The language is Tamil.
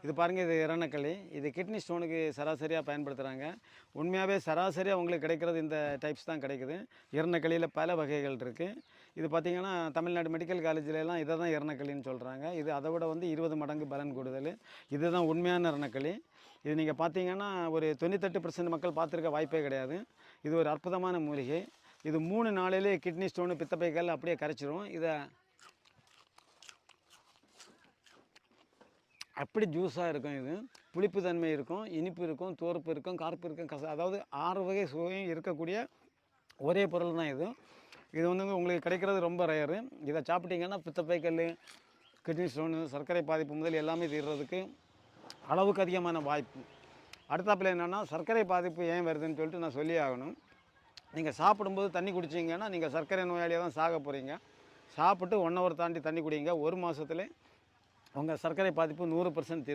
இது பாருங்கள், இது இரணக்களி. இது கிட்னி ஸ்டோனுக்கு சராசரியாக பயன்படுத்துகிறாங்க. உண்மையாகவே சராசரியாக உங்களுக்கு கிடைக்கிறது இந்த டைப்ஸ் தான் கிடைக்குது. இரணக்களியில் பல வகைகள் இருக்குது. இது பார்த்திங்கன்னா தமிழ்நாடு மெடிக்கல் காலேஜிலலாம் இதை தான் இரணக்களின்னு சொல்கிறாங்க. இது அதை விட வந்து 20 மடங்கு பலன் கூடுதல். இதுதான் உண்மையான இரணக்களி. இது நீங்கள் பார்த்தீங்கன்னா ஒரு 98% மக்கள் பார்த்துருக்க வாய்ப்பே கிடையாது. இது ஒரு அற்புதமான மூலிகை. இது 3 நாளிலே கிட்னி ஸ்டோனு, பித்தப்பைகள் அப்படியே கரைச்சிரும். இதை அப்படி ஜூஸாக இருக்கும். இது புளிப்பு தன்மை இருக்கும், இனிப்பு இருக்கும், துவர்ப்பு இருக்கும், கார்ப்பு இருக்கும், அதாவது 6 வகை சுவையும் இருக்கக்கூடிய ஒரே பொருள் தான் இது. இது வந்து உங்களுக்கு கிடைக்கிறது ரொம்ப ரேரு. இதை சாப்பிட்டீங்கன்னா பித்தப்பைக்கல், கிட்னி ஸ்டோனு, சர்க்கரை பாதிப்பு முதல் எல்லாமே தீர்றதுக்கு அளவுக்கு அதிகமான வாய்ப்பு. அடுத்தாப்பில் என்னென்னா, சர்க்கரை பாதிப்பு ஏன் வருதுன்னு சொல்லிட்டு நான் சொல்லி ஆகணும். நீங்கள் சாப்பிடும்போது தண்ணி குடிச்சிங்கன்னா நீங்கள் சர்க்கரை நோயாளியாக தான் சாக போகிறீங்க. சாப்பிட்டு 1 ஹவர் தாண்டி தண்ணி குடிங்க. 1 மாதத்துல உங்கள் சர்க்கரை பாதிப்பு 100% தீரும்.